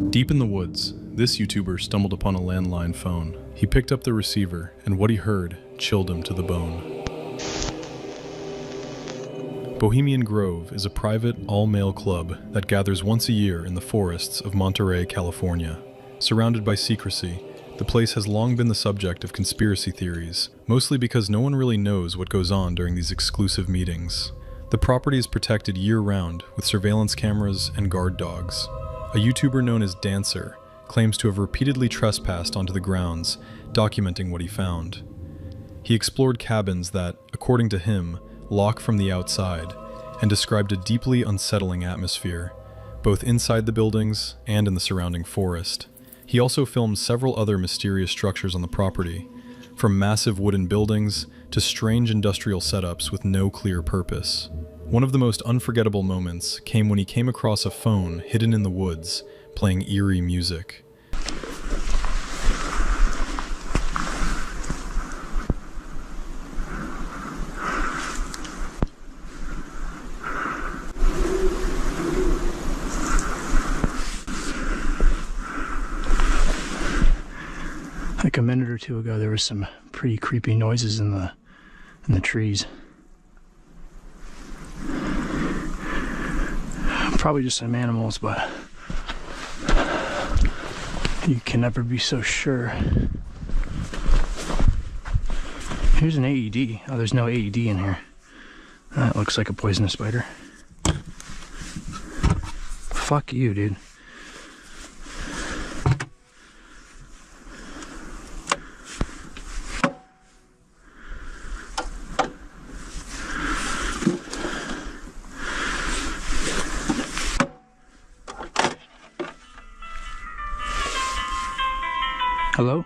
Deep in the woods, this YouTuber stumbled upon a landline phone. He picked up the receiver, and what he heard chilled him to the bone. Bohemian Grove is a private, all-male club that gathers once a year in the forests of Monterey, California. Surrounded by secrecy, the place has long been the subject of conspiracy theories, mostly because no one really knows what goes on during these exclusive meetings. The property is protected year-round with surveillance cameras and guard dogs. A YouTuber known as Dancer claims to have repeatedly trespassed onto the grounds, documenting what he found. He explored cabins that, according to him, lock from the outside, and described a deeply unsettling atmosphere, both inside the buildings and in the surrounding forest. He also filmed several other mysterious structures on the property, from massive wooden buildings to strange industrial setups with no clear purpose. One of the most unforgettable moments came when he came across a phone hidden in the woods, playing eerie music. Like a minute or two ago, there was some pretty creepy noises in the trees. Probably just some animals, but you can never be so sure. Here's an AED. Oh, there's no AED in here. That looks like a poisonous spider. Fuck you, dude. Hello?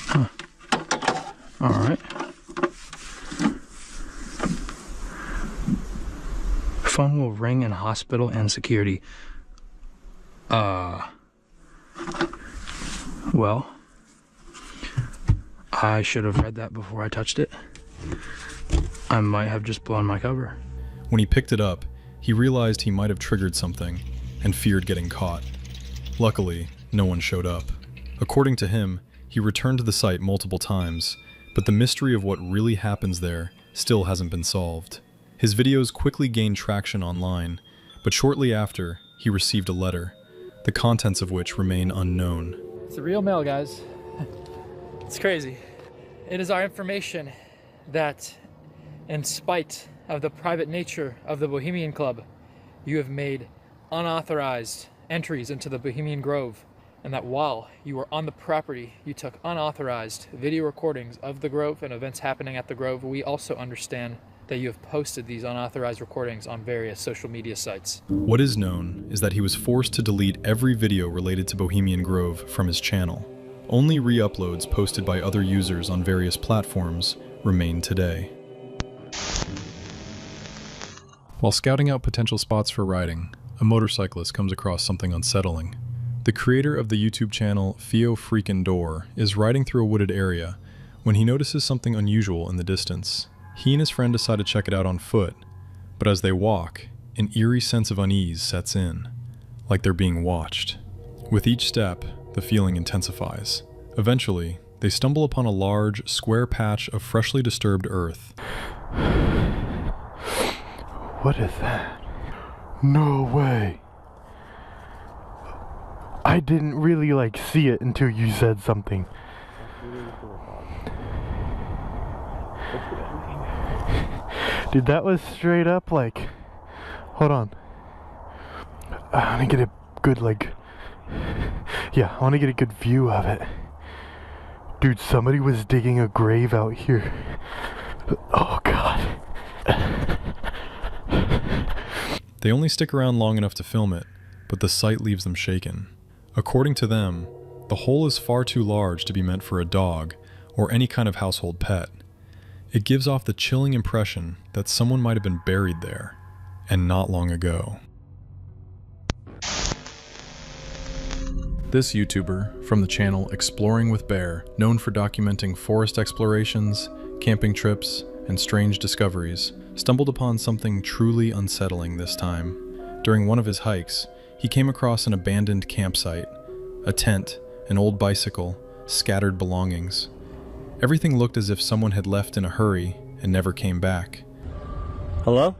Huh. All right. Phone will ring in hospital and security. Well, I should have read that before I touched it. I might have just blown my cover. When he picked it up, he realized he might have triggered something and feared getting caught. Luckily, no one showed up. According to him, he returned to the site multiple times, but the mystery of what really happens there still hasn't been solved. His videos quickly gained traction online, but shortly after, he received a letter, the contents of which remain unknown. It's a real mail, guys. It's crazy. It is our information that, in spite of the private nature of the Bohemian Club, you have made unauthorized entries into the Bohemian Grove, and that while you were on the property, you took unauthorized video recordings of the Grove and events happening at the Grove. We also understand that you have posted these unauthorized recordings on various social media sites. What is known is that he was forced to delete every video related to Bohemian Grove from his channel. Only re-uploads posted by other users on various platforms remain today. While scouting out potential spots for riding, a motorcyclist comes across something unsettling. The creator of the YouTube channel Theo Freakin' Door is riding through a wooded area when he notices something unusual in the distance. He and his friend decide to check it out on foot, but as they walk, an eerie sense of unease sets in, like they're being watched. With each step, the feeling intensifies. Eventually, they stumble upon a large, square patch of freshly disturbed earth. What is that? No way. I didn't really see it until you said something. Dude, that was straight up hold on. I want to get a good I want to get a good view of it. Dude, somebody was digging a grave out here. Oh God. They only stick around long enough to film it, but the sight leaves them shaken. According to them, the hole is far too large to be meant for a dog or any kind of household pet. It gives off the chilling impression that someone might have been buried there, and not long ago. This YouTuber, from the channel Exploring with Bear, known for documenting forest explorations, camping trips, and strange discoveries, stumbled upon something truly unsettling this time. During one of his hikes, he came across an abandoned campsite, a tent, an old bicycle, scattered belongings. Everything looked as if someone had left in a hurry and never came back. Hello?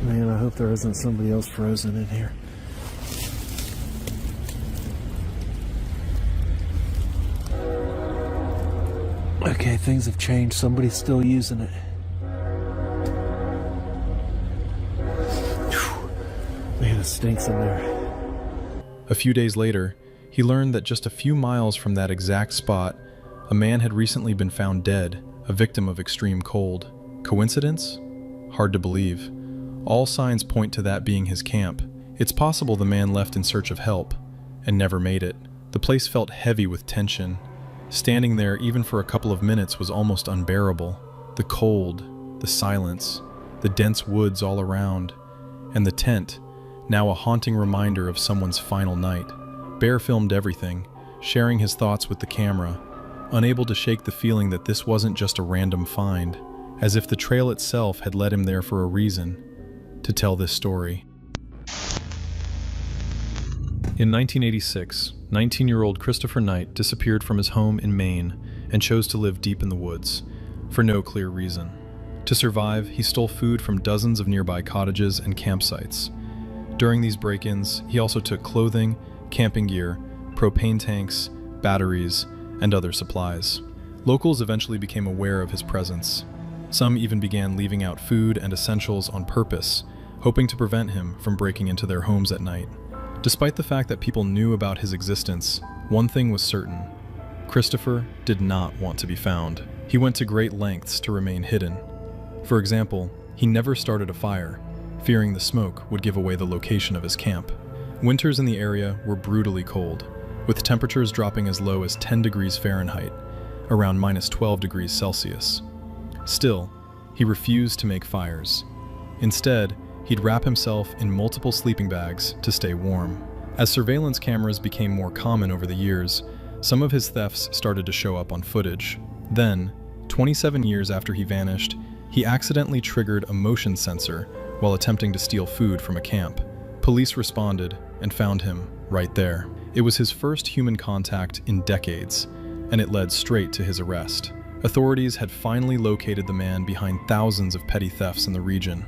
Man, I hope there isn't somebody else frozen in here. Okay, things have changed. Somebody's still using it. Whew. Man, it stinks in there. A few days later, he learned that just a few miles from that exact spot, a man had recently been found dead, a victim of extreme cold. Coincidence? Hard to believe. All signs point to that being his camp. It's possible the man left in search of help and never made it. The place felt heavy with tension. Standing there even for a couple of minutes was almost unbearable. The cold, the silence, the dense woods all around, and the tent, now a haunting reminder of someone's final night. Bear filmed everything, sharing his thoughts with the camera, unable to shake the feeling that this wasn't just a random find, as if the trail itself had led him there for a reason, to tell this story. In 1986, 19-year-old Christopher Knight disappeared from his home in Maine and chose to live deep in the woods, for no clear reason. To survive, he stole food from dozens of nearby cottages and campsites. During these break-ins, he also took clothing, camping gear, propane tanks, batteries, and other supplies. Locals eventually became aware of his presence. Some even began leaving out food and essentials on purpose, hoping to prevent him from breaking into their homes at night. Despite the fact that people knew about his existence, one thing was certain: Christopher did not want to be found. He went to great lengths to remain hidden. For example, he never started a fire, fearing the smoke would give away the location of his camp. Winters in the area were brutally cold, with temperatures dropping as low as 10 degrees Fahrenheit, around minus 12 degrees Celsius. Still, he refused to make fires. Instead, he'd wrap himself in multiple sleeping bags to stay warm. As surveillance cameras became more common over the years, some of his thefts started to show up on footage. Then, 27 years after he vanished, he accidentally triggered a motion sensor while attempting to steal food from a camp. Police responded and found him right there. It was his first human contact in decades, and it led straight to his arrest. Authorities had finally located the man behind thousands of petty thefts in the region.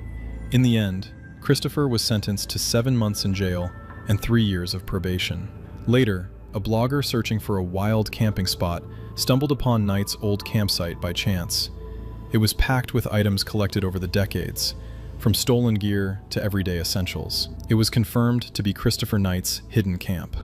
In the end, Christopher was sentenced to 7 months in jail and 3 years of probation. Later, a blogger searching for a wild camping spot stumbled upon Knight's old campsite by chance. It was packed with items collected over the decades, from stolen gear to everyday essentials. It was confirmed to be Christopher Knight's hidden camp.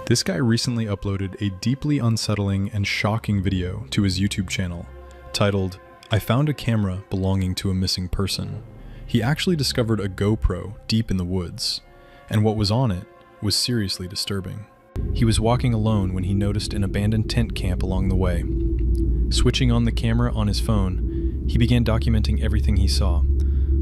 This guy recently uploaded a deeply unsettling and shocking video to his YouTube channel, titled, "I found a camera belonging to a missing person." He actually discovered a GoPro deep in the woods, and what was on it was seriously disturbing. He was walking alone when he noticed an abandoned tent camp along the way. Switching on the camera on his phone, he began documenting everything he saw.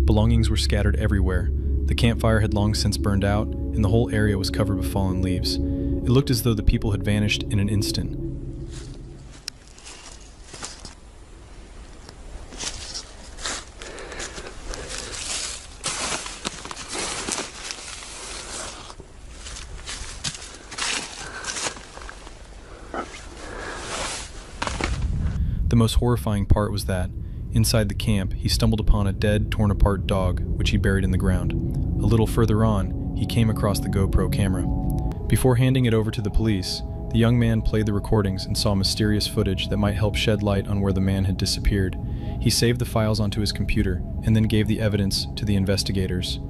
Belongings were scattered everywhere. The campfire had long since burned out, and the whole area was covered with fallen leaves. It looked as though the people had vanished in an instant. The most horrifying part was that, inside the camp, he stumbled upon a dead, torn-apart dog, which he buried in the ground. A little further on, he came across the GoPro camera. Before handing it over to the police, the young man played the recordings and saw mysterious footage that might help shed light on where the man had disappeared. He saved the files onto his computer and then gave the evidence to the investigators.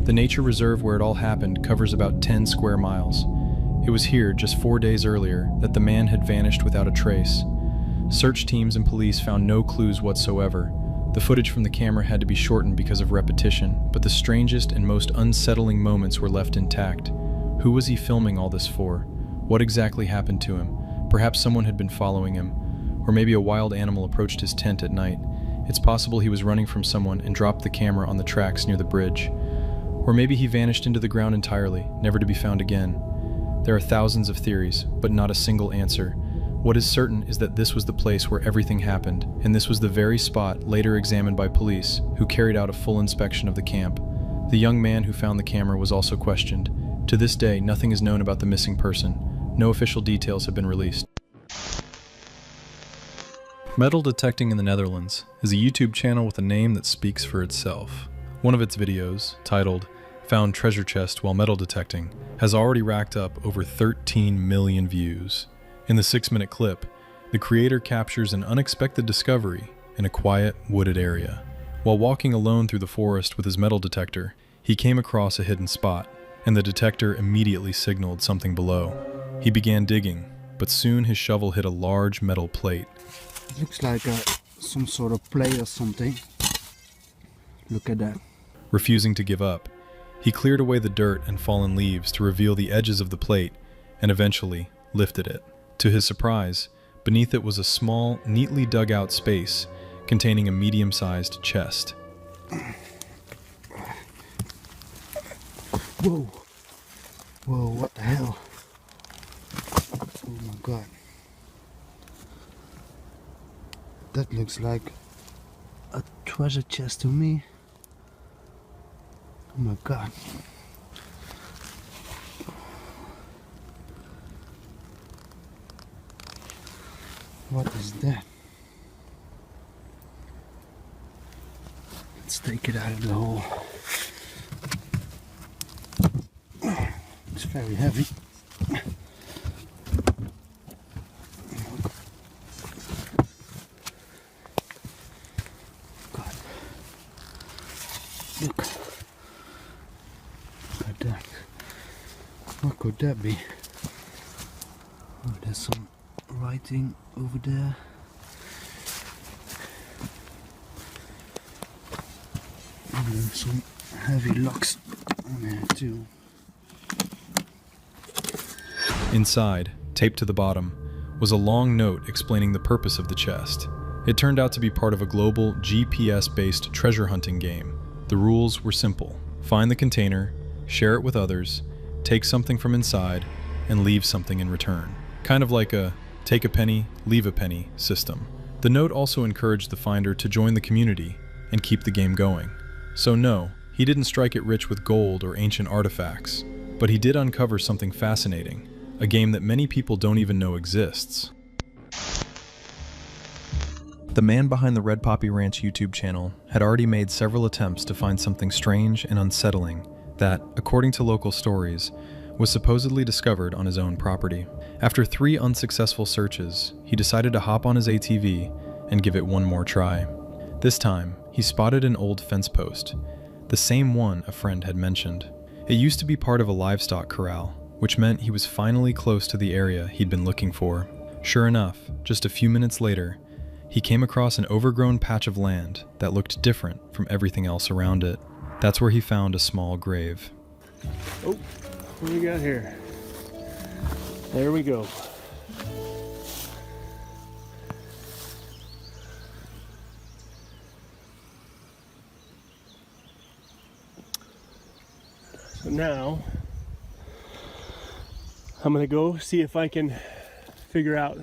The nature reserve where it all happened covers about 10 square miles. It was here, just 4 days earlier, that the man had vanished without a trace. Search teams and police found no clues whatsoever. The footage from the camera had to be shortened because of repetition, but the strangest and most unsettling moments were left intact. Who was he filming all this for? What exactly happened to him? Perhaps someone had been following him, or maybe a wild animal approached his tent at night. It's possible he was running from someone and dropped the camera on the tracks near the bridge. Or maybe he vanished into the ground entirely, never to be found again. There are thousands of theories, but not a single answer. What is certain is that this was the place where everything happened, and this was the very spot later examined by police, who carried out a full inspection of the camp. The young man who found the camera was also questioned. To this day, nothing is known about the missing person. No official details have been released. Metal Detecting in the Netherlands is a YouTube channel with a name that speaks for itself. One of its videos, titled Found Treasure Chest While Metal Detecting, has already racked up over 13 million views. In the 6-minute clip, the creator captures an unexpected discovery in a quiet, wooded area. While walking alone through the forest with his metal detector, he came across a hidden spot, and the detector immediately signaled something below. He began digging, but soon his shovel hit a large metal plate. It looks like some sort of plate or something. Look at that. Refusing to give up, he cleared away the dirt and fallen leaves to reveal the edges of the plate and eventually lifted it. To his surprise, beneath it was a small, neatly dug out space containing a medium-sized chest. Whoa. Whoa, what the hell? Oh my god. That looks like a treasure chest to me. Oh my god. What is that? Let's take it out of the hole. It's very heavy. God. Look. Look at that. What could that be? Oh, there's some writing over there. And there's some heavy locks on there too. Inside, taped to the bottom, was a long note explaining the purpose of the chest. It turned out to be part of a global GPS-based treasure hunting game. The rules were simple. Find the container, share it with others, take something from inside, and leave something in return. Kind of like a take a penny, leave a penny system. The note also encouraged the finder to join the community and keep the game going. So no, he didn't strike it rich with gold or ancient artifacts, but he did uncover something fascinating, a game that many people don't even know exists. The man behind the Red Poppy Ranch YouTube channel had already made several attempts to find something strange and unsettling that, according to local stories, was supposedly discovered on his own property. After 3 unsuccessful searches, he decided to hop on his ATV and give it one more try. This time, he spotted an old fence post, the same one a friend had mentioned. It used to be part of a livestock corral, which meant he was finally close to the area he'd been looking for. Sure enough, just a few minutes later, he came across an overgrown patch of land that looked different from everything else around it. That's where he found a small grave. Oh, what do we got here? There we go. So now, I'm gonna go see if I can figure out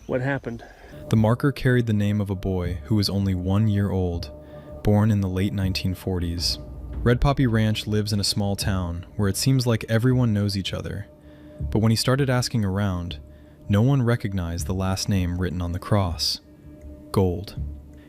what happened. The marker carried the name of a boy who was only 1 year old, born in the late 1940s. Red Poppy Ranch lives in a small town where it seems like everyone knows each other. But when he started asking around, no one recognized the last name written on the cross: Gold.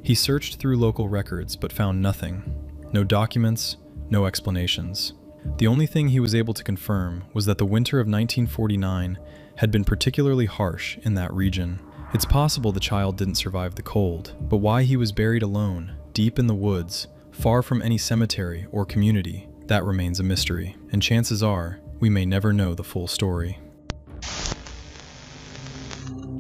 He searched through local records but found nothing. No documents, no explanations. The only thing he was able to confirm was that the winter of 1949 had been particularly harsh in that region. It's possible the child didn't survive the cold, but why he was buried alone, deep in the woods, far from any cemetery or community, that remains a mystery, and chances are we may never know the full story.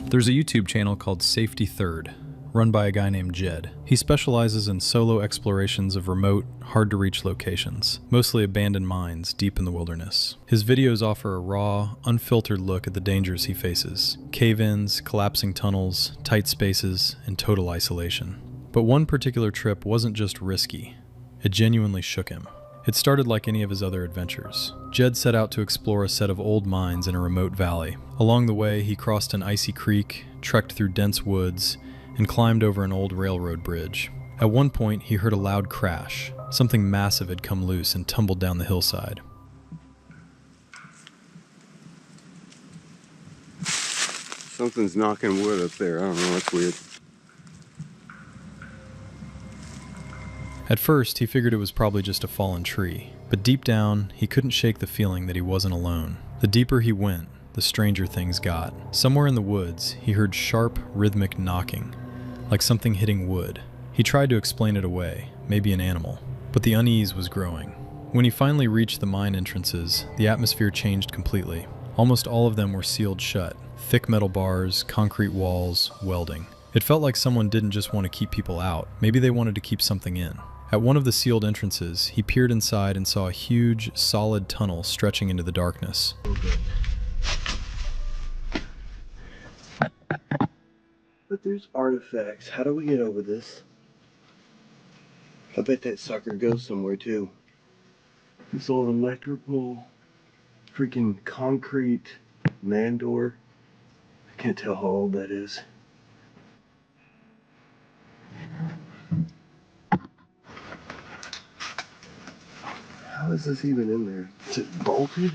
There's a YouTube channel called Safety Third, run by a guy named Jed. He specializes in solo explorations of remote, hard-to-reach locations, mostly abandoned mines deep in the wilderness. His videos offer a raw, unfiltered look at the dangers he faces: cave-ins, collapsing tunnels, tight spaces, and total isolation. But one particular trip wasn't just risky, it genuinely shook him. It started like any of his other adventures. Jed set out to explore a set of old mines in a remote valley. Along the way, he crossed an icy creek, trekked through dense woods, and climbed over an old railroad bridge. At one point, he heard a loud crash. Something massive had come loose and tumbled down the hillside. Something's knocking wood up there. I don't know, that's weird. At first, he figured it was probably just a fallen tree, but deep down, he couldn't shake the feeling that he wasn't alone. The deeper he went, the stranger things got. Somewhere in the woods, he heard sharp, rhythmic knocking, like something hitting wood. He tried to explain it away, maybe an animal, but the unease was growing. When he finally reached the mine entrances, the atmosphere changed completely. Almost all of them were sealed shut, thick metal bars, concrete walls, welding. It felt like someone didn't just want to keep people out, maybe they wanted to keep something in. At one of the sealed entrances, he peered inside and saw a huge, solid tunnel stretching into the darkness. But there's artifacts. How do we get over this? I bet that sucker goes somewhere too. This old electrical, freaking concrete man door. I can't tell how old that is. How is this even in there? Is it bolted?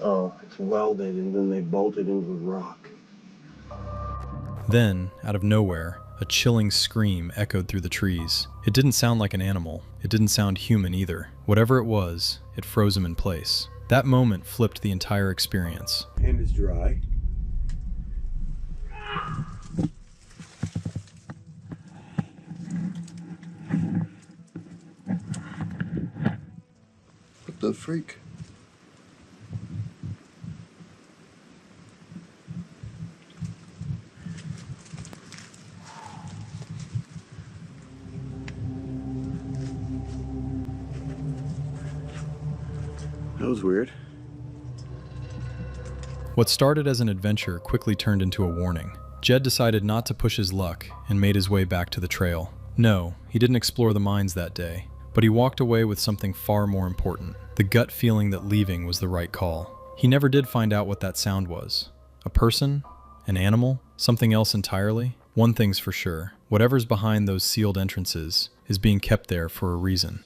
Oh, it's welded and then they bolted into the rock. Then, out of nowhere, a chilling scream echoed through the trees. It didn't sound like an animal. It didn't sound human either. Whatever it was, it froze him in place. That moment flipped the entire experience. Hand is dry. What the freak? That was weird. What started as an adventure quickly turned into a warning. Jed decided not to push his luck and made his way back to the trail. No, he didn't explore the mines that day, but he walked away with something far more important. The gut feeling that leaving was the right call. He never did find out what that sound was. A person? An animal? Something else entirely? One thing's for sure. Whatever's behind those sealed entrances is being kept there for a reason.